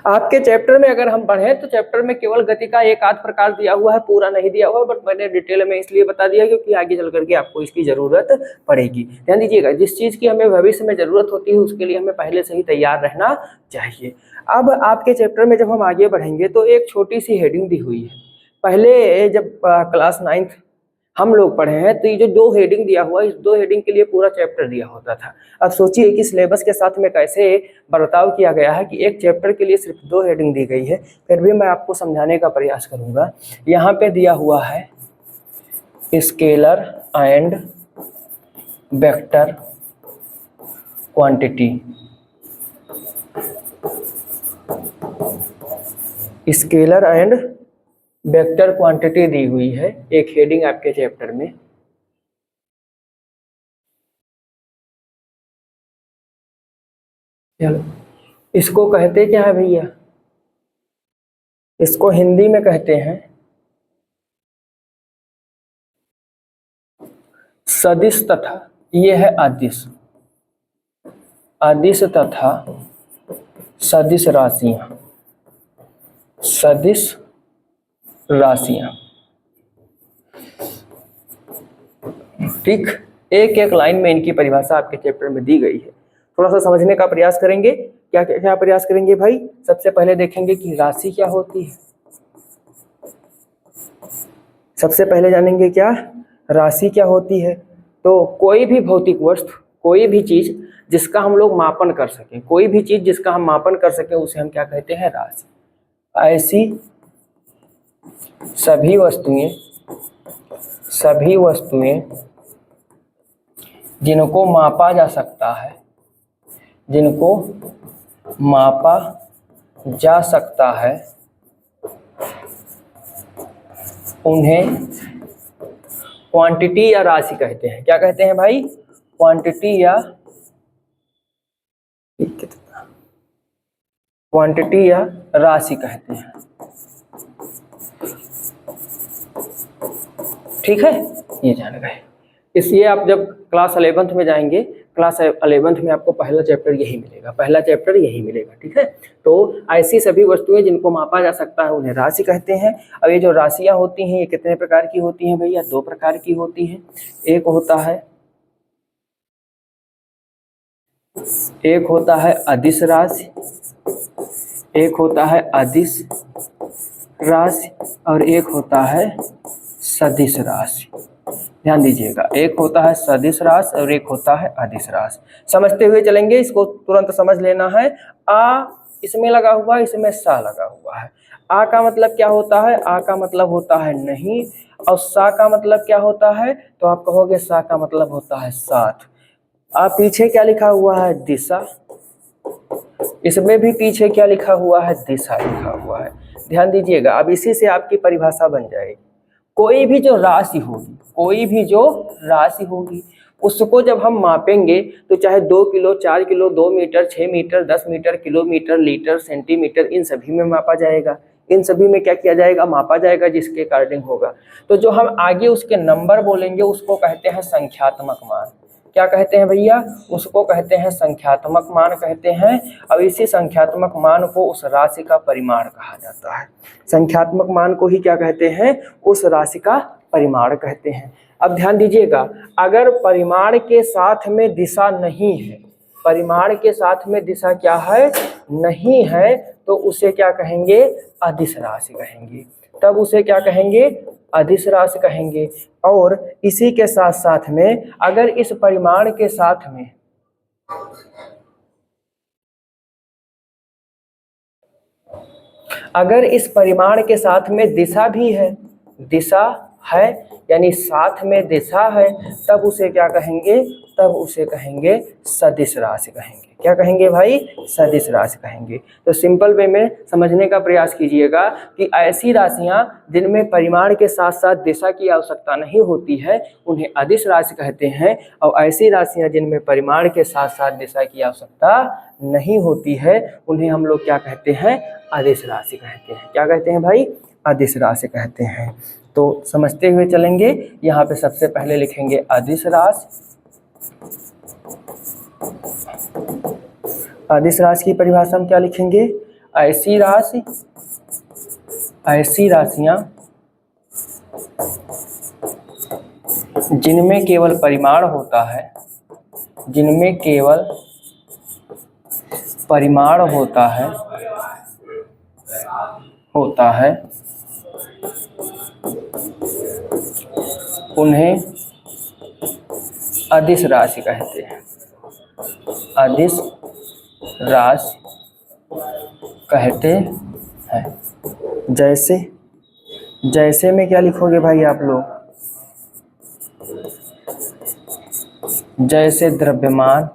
S1: आपके चैप्टर में अगर हम पढ़ें तो चैप्टर में केवल गति का एक आध प्रकार दिया हुआ है, पूरा नहीं दिया हुआ, बट मैंने डिटेल में इसलिए बता दिया क्योंकि आगे चल करके आपको इसकी जरूरत पड़ेगी। ध्यान दीजिएगा, जिस चीज़ की हमें भविष्य में जरूरत होती है उसके लिए हमें पहले से ही तैयार रहना चाहिए। अब आपके चैप्टर में जब हम आगे बढ़ेंगे तो एक छोटी सी हेडिंग दी हुई है। पहले जब क्लास 9th हम लोग पढ़े हैं तो ये जो 2 हेडिंग दिया हुआ है, इस 2 हेडिंग के लिए पूरा चैप्टर दिया होता था। अब सोचिए कि सिलेबस के साथ में कैसे बर्ताव किया गया है कि एक चैप्टर के लिए सिर्फ 2 हेडिंग दी गई है। फिर भी मैं आपको समझाने का प्रयास करूंगा। यहाँ पे दिया हुआ है scalar and vector quantity, scalar and vector quantity दी हुई है, एक हेडिंग आपके चैप्टर में। चलो, इसको कहते क्या है भैया, इसको हिंदी में कहते हैं सदिश तथा, ये है अदिश, अदिश तथा सदिश राशियां, सदिश राशियां। ठीक, एक एक लाइन में इनकी परिभाषा आपके चैप्टर में दी गई है। थोड़ा सा समझने का प्रयास करेंगे। क्या क्या प्रयास करेंगे भाई, सबसे पहले देखेंगे कि राशि क्या होती है। सबसे पहले जानेंगे क्या राशि क्या होती है। तो कोई भी भौतिक वस्तु, कोई भी चीज जिसका हम लोग मापन कर सकें, कोई भी चीज जिसका हम मापन कर सकें उसे हम क्या कहते हैं राशि। ऐसी सभी वस्तुएं जिनको मापा जा सकता है, जिनको मापा जा सकता है उन्हें क्वांटिटी या राशि कहते हैं। क्या कहते हैं भाई? क्वांटिटी या राशि कहते हैं। ठीक है, ये जान गए। इसलिए आप जब क्लास 11th में जाएंगे, क्लास 11th में आपको पहला चैप्टर यही मिलेगा, ठीक है। तो ऐसी सभी वस्तुएं जिनको मापा जा सकता है उन्हें राशि कहते हैं। अब ये जो राशियां होती हैं ये कितने प्रकार की होती हैं भैया? 2 प्रकार की होती हैं। एक होता है अदिश राशि, और एक होता है सदिश राशि। ध्यान दीजिएगा, एक होता है सदिश राशि और एक होता है अदिश राशि। समझते हुए चलेंगे, इसको तुरंत समझ लेना है। आ इसमें लगा हुआ है, इसमें सा लगा हुआ है। आ का मतलब क्या होता है? आ का मतलब होता है नहीं, और सा का मतलब क्या होता है? तो आप कहोगे सा का मतलब होता है साथ। आ पीछे क्या लिखा हुआ है? दिशा। इसमें भी पीछे क्या लिखा हुआ है? दिशा लिखा हुआ है। ध्यान दीजिएगा, अब इसी से आपकी परिभाषा बन जाएगी। कोई भी जो राशि होगी उसको जब हम मापेंगे तो चाहे 2 kilo, 4 kilo, 2 metre, 6 metre, 10 metre, kilometre, litre, centimetre, इन सभी में मापा जाएगा। इन सभी में क्या किया जाएगा? मापा जाएगा, जिसके अकॉर्डिंग होगा। तो जो हम आगे उसके नंबर बोलेंगे उसको कहते हैं संख्यात्मक मान। क्या कहते हैं भैया? उसको कहते हैं संख्यात्मक मान कहते हैं। अब इसी संख्यात्मक मान को उस राशि का परिमाण कहा जाता है। संख्यात्मक मान को ही क्या कहते हैं? उस राशि का परिमाण कहते हैं। अब ध्यान दीजिएगा, अगर परिमाण के साथ में दिशा नहीं है, परिमाण के साथ में दिशा क्या है? नहीं है, तो उसे क्या कहेंगे? अदिश राशि कहेंगे। तब उसे क्या कहेंगे? अदिश राशि कहेंगे। और इसी के साथ साथ में अगर इस परिमाण के साथ में दिशा भी है, दिशा है यानी साथ में दिशा है, तब उसे क्या कहेंगे? तब उसे कहेंगे सदिश राशि कहेंगे। क्या कहेंगे भाई? सदिश राशि कहेंगे। तो सिंपल वे में समझने का प्रयास कीजिएगा कि ऐसी राशियां जिनमें परिमाण के साथ साथ दिशा की आवश्यकता नहीं होती है उन्हें अदिश राशि कहते हैं, और ऐसी राशियां जिनमें परिमाण के साथ साथ दिशा की आवश्यकता नहीं होती है उन्हें हम लोग क्या कहते हैं? अदिश राशि कहते हैं। क्या कहते हैं भाई? अदिश राशि कहते हैं। तो समझते हुए चलेंगे, यहाँ पे सबसे पहले लिखेंगे अदिश राशि। अदिश राशि की परिभाषा में क्या लिखेंगे? ऐसी राशियां जिनमें केवल परिमाण होता है, जिनमें केवल परिमाण होता है उन्हें अदिश राशि कहते हैं। अदिश राशि कहते हैं। जैसे में क्या लिखोगे भाई आप लोग? जैसे द्रव्यमान,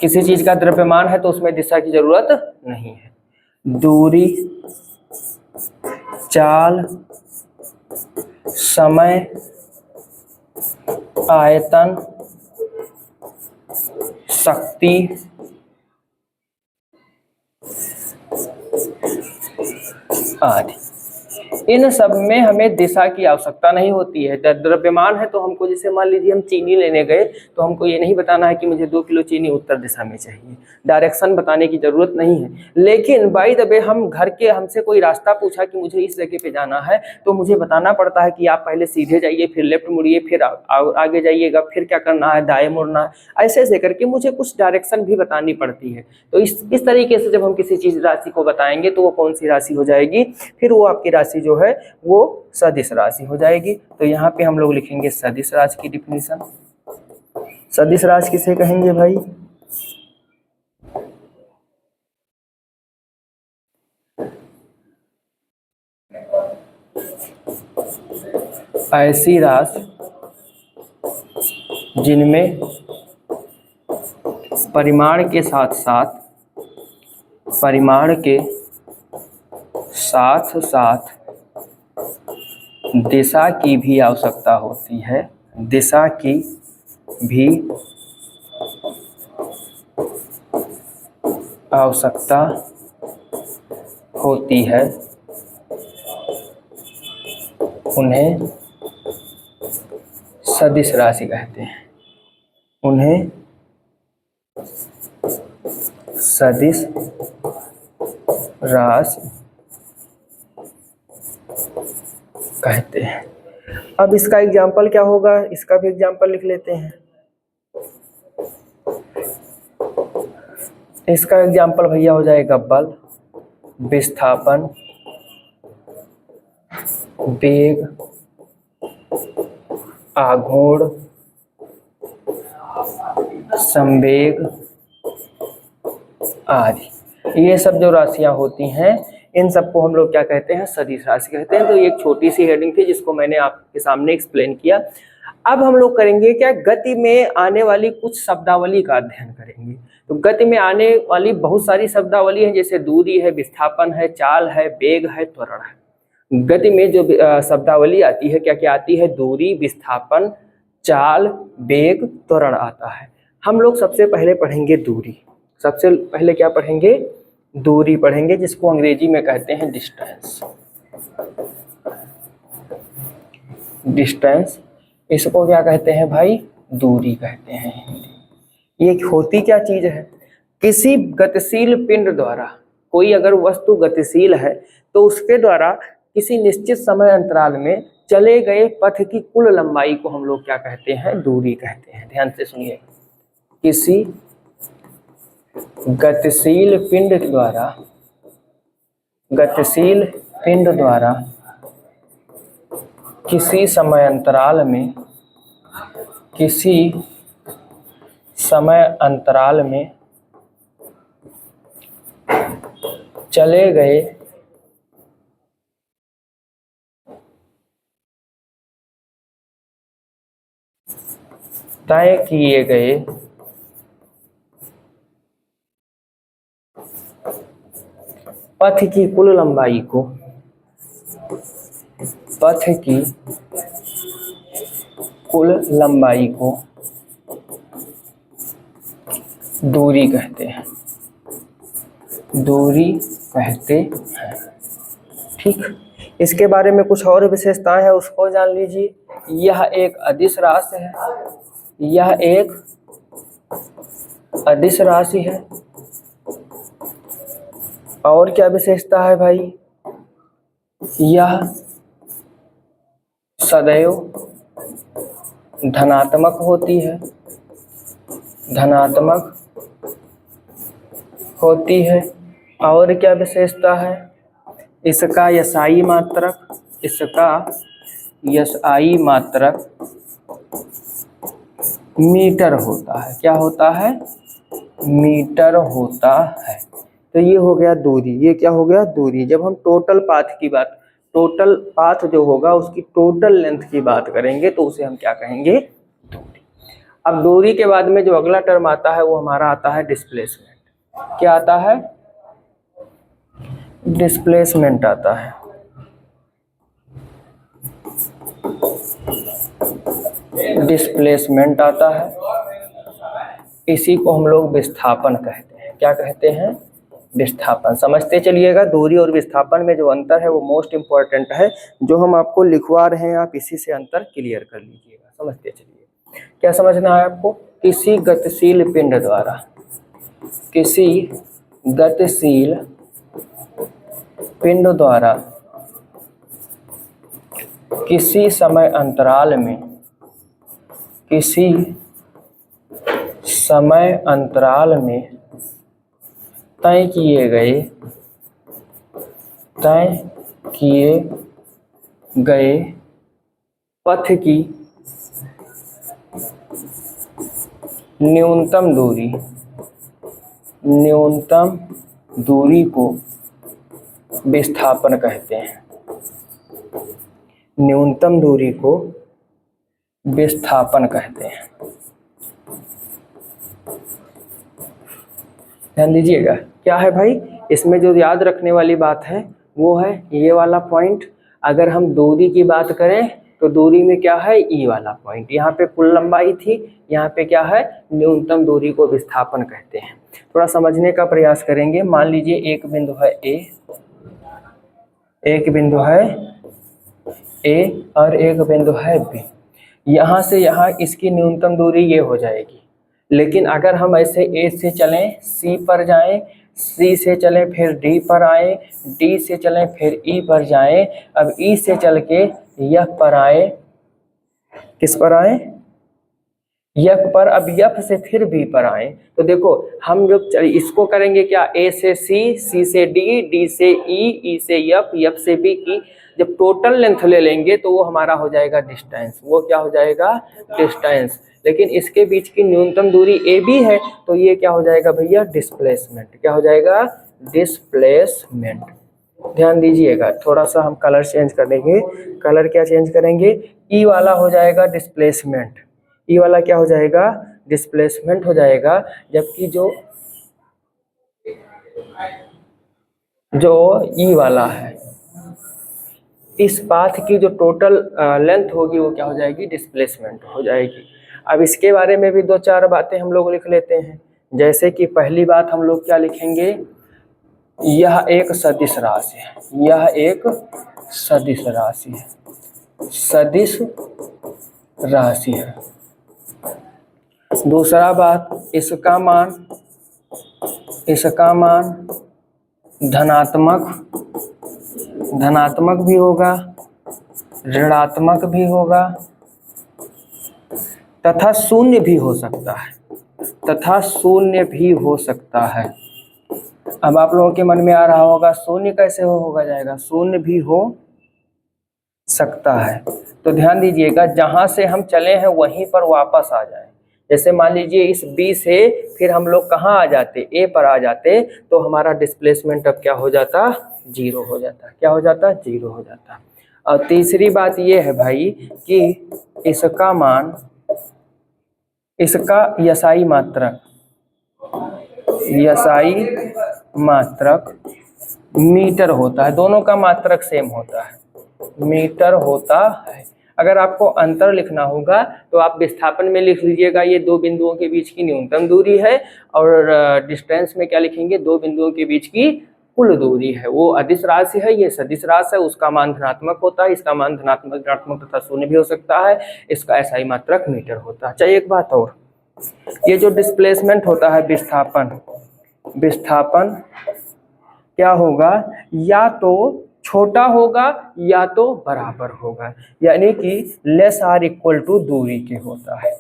S1: किसी चीज का द्रव्यमान है तो उसमें दिशा की जरूरत नहीं है। दूरी, चाल, समय, आयतन, शक्ति, आदि, इन सब में हमें दिशा की आवश्यकता नहीं होती है। द्रव्यमान है तो हमको, जैसे मान लीजिए हम चीनी लेने गए तो हमको ये नहीं बताना है कि मुझे 2 किलो चीनी उत्तर दिशा में चाहिए, डायरेक्शन बताने की जरूरत नहीं है। लेकिन बाय द वे हम घर के, हमसे कोई रास्ता पूछा कि मुझे इस जगह पे जाना है तो मुझे बताना पड़ता है कि आप पहले सीधे जाइए, फिर लेफ्ट मुड़िए, फिर आगे जाइएगा, फिर क्या करना है, दाएं मुड़ना है, ऐसे ऐसे करके मुझे कुछ डायरेक्शन भी बतानी पड़ती है। तो इस तरीके से जब हम किसी चीज राशि को बताएंगे तो वो कौन सी राशि हो जाएगी? फिर वो आपकी राशि जो है वो सदिश राशि हो जाएगी। तो यहाँ पे हम लोग लिखेंगे सदिश राशि की डिफिनीशन। सदिश राशि किसे कहेंगे भाई? ऐसी राशि जिनमें परिमाण के साथ साथ दिशा की भी आवश्यकता होती है, दिशा की भी आवश्यकता होती है, उन्हें सदिश राशि कहते हैं। उन्हें सदिश राशि कहते हैं। अब इसका एग्जाम्पल क्या होगा, इसका भी एग्जाम्पल लिख लेते हैं। इसका एग्जाम्पल भैया हो जाएगा बल, विस्थापन, वेग, आघूर्ण, संवेग आदि। ये सब जो राशियां होती हैं इन सबको हम लोग क्या कहते हैं? सदिश राशि कहते हैं। तो ये एक छोटी सी हेडिंग थी जिसको मैंने आपके सामने एक्सप्लेन किया। अब हम लोग करेंगे क्या, गति में आने वाली कुछ शब्दावली का अध्ययन करेंगे। तो गति में आने वाली बहुत सारी शब्दावली है, जैसे दूरी है, विस्थापन है, चाल है, वेग है, त्वरण है। गति में जो शब्दावली आती है, क्या क्या आती है? दूरी, विस्थापन, चाल, वेग, त्वरण आता है। हम लोग सबसे पहले पढ़ेंगे दूरी। सबसे पहले क्या पढ़ेंगे? दूरी पढ़ेंगे, जिसको अंग्रेजी में कहते हैं डिस्टेंस। डिस्टेंस, इसको क्या कहते हैं भाई? दूरी कहते हैं हिंदी। ये होती क्या चीज है? किसी गतिशील पिंड द्वारा, कोई अगर वस्तु गतिशील है तो उसके द्वारा किसी निश्चित समय अंतराल में चले गए पथ की कुल लंबाई को हम लोग क्या कहते हैं? दूरी कहते हैं। ध्यान से सुनिए, किसी गतिशील पिंड द्वारा किसी समय अंतराल में चले गए तय किए गए पथ की कुल लंबाई को दूरी कहते हैं। ठीक, इसके बारे में कुछ और विशेषताएं हैं, उसको जान लीजिए। यह एक अदिश राशि है। और क्या विशेषता है भाई? यह सदैव धनात्मक होती है। और क्या विशेषता है? इसका SI मात्रक मीटर होता है। क्या होता है? मीटर होता है। तो ये हो गया दूरी। ये क्या हो गया? दूरी। जब हम टोटल पाथ जो होगा उसकी टोटल लेंथ की बात करेंगे तो उसे हम क्या कहेंगे? दूरी। अब दूरी के बाद में जो अगला टर्म आता है वो हमारा आता है डिस्प्लेसमेंट। क्या आता है? डिस्प्लेसमेंट आता है। इसी को हम लोग विस्थापन कहते हैं। क्या कहते हैं? विस्थापन। समझते चलिएगा, दूरी और विस्थापन में जो अंतर है वो मोस्ट इंपॉर्टेंट है। जो हम आपको लिखवा रहे हैं आप इसी से अंतर क्लियर कर लीजिएगा। समझते चलिए। क्या समझना है आपको? किसी गतिशील पिंड द्वारा किसी समय अंतराल में तय किए गए पथ की न्यूनतम दूरी को विस्थापन कहते हैं। न्यूनतम दूरी को विस्थापन कहते हैं। ध्यान दीजिएगा, क्या है भाई, इसमें जो याद रखने वाली बात है वो है ये वाला पॉइंट। अगर हम दूरी की बात करें तो दूरी में क्या है, ई वाला पॉइंट। यहाँ पे कुल लंबाई थी, यहाँ पे क्या है, न्यूनतम दूरी को विस्थापन कहते हैं। थोड़ा समझने का प्रयास करेंगे। मान लीजिए एक बिंदु है ए, एक बिंदु है ए और एक बिंदु है बी। यहाँ से यहाँ इसकी न्यूनतम दूरी ये हो जाएगी। लेकिन अगर हम ऐसे ए से चलें सी पर जाएं, सी से चलें फिर डी पर आए, डी से चलें फिर ई पर जाएं, अब ई से चल के यफ पर आए, किस पर आए, यफ पर, अब यफ से फिर बी पर आए। तो देखो हम जब इसको करेंगे क्या, ए से सी, सी से डी, डी से ई, ई से यफ, यफ से बी की जब टोटल लेंथ ले लेंगे तो वो हमारा हो जाएगा डिस्टेंस। वो क्या हो जाएगा, डिस्टेंस। लेकिन इसके बीच की न्यूनतम दूरी ए बी है तो ये क्या हो जाएगा भैया, डिस्प्लेसमेंट। क्या हो जाएगा, डिस्प्लेसमेंट। ध्यान दीजिएगा, थोड़ा सा हम कलर चेंज कर देंगे। कलर क्या चेंज करेंगे, ई वाला हो जाएगा डिस्प्लेसमेंट, ई वाला क्या हो जाएगा, डिस्प्लेसमेंट हो जाएगा। जबकि जो ई वाला है, इस पाथ की जो टोटल लेंथ होगी वो क्या हो जाएगी, डिस्प्लेसमेंट हो जाएगी। अब इसके बारे में भी दो चार बातें हम लोग लिख लेते हैं। जैसे कि पहली बात हम लोग क्या लिखेंगे, यह एक सदिश राशि है, यह एक सदिश राशि है, सदिश राशि है। दूसरा बात, इसका मान धनात्मक भी होगा, ऋणात्मक भी होगा तथा शून्य भी हो सकता है, अब आप लोगों के मन में आ रहा होगा शून्य कैसे होगा जाएगा, शून्य भी हो सकता है। तो ध्यान दीजिएगा, जहां से हम चले हैं वहीं पर वापस आ जाए। जैसे मान लीजिए इस बी से फिर हम लोग कहाँ आ जाते, ए पर आ जाते, तो हमारा डिस्प्लेसमेंट अब क्या हो जाता, जीरो हो जाता। क्या हो जाता, जीरो हो जाता। और तीसरी बात ये है भाई कि इसका यसाई मात्रक मीटर होता है। दोनों का मात्रक सेम होता है, मीटर होता है। अगर आपको अंतर लिखना होगा तो आप विस्थापन में लिख लीजिएगा ये दो बिंदुओं के बीच की न्यूनतम दूरी है, और डिस्टेंस में क्या लिखेंगे, दो बिंदुओं के बीच की कुल दूरी है। वो अदिश राशि है, ये सदिश राशि है, उसका मान धनात्मक होता है, इसका मान धनात्मक, ऋणात्मक तथा शून्य भी हो सकता है, इसका एसआई मात्रक मीटर होता है। चाहिए एक बात और, ये जो डिस्प्लेसमेंट होता है, विस्थापन क्या होगा, या तो छोटा होगा या तो बराबर होगा, यानी कि लेस आर इक्वल टू दूरी के होता है।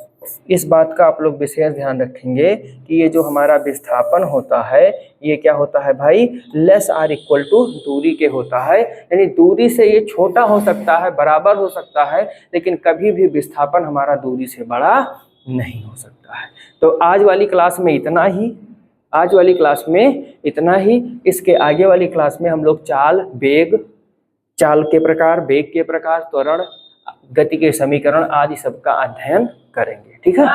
S1: इस बात का आप लोग विशेष ध्यान रखेंगे कि ये जो हमारा विस्थापन होता है ये क्या होता है भाई, लेस आर इक्वल टू दूरी के होता है। यानी दूरी से ये छोटा हो सकता है, बराबर हो सकता है, लेकिन कभी भी विस्थापन हमारा दूरी से बड़ा नहीं हो सकता है। तो आज वाली क्लास में इतना ही, इसके आगे वाली क्लास में हम लोग चाल के प्रकार, वेग के प्रकार, त्वरण, गति के समीकरण आदि सबका अध्ययन करेंगे। ठीक है।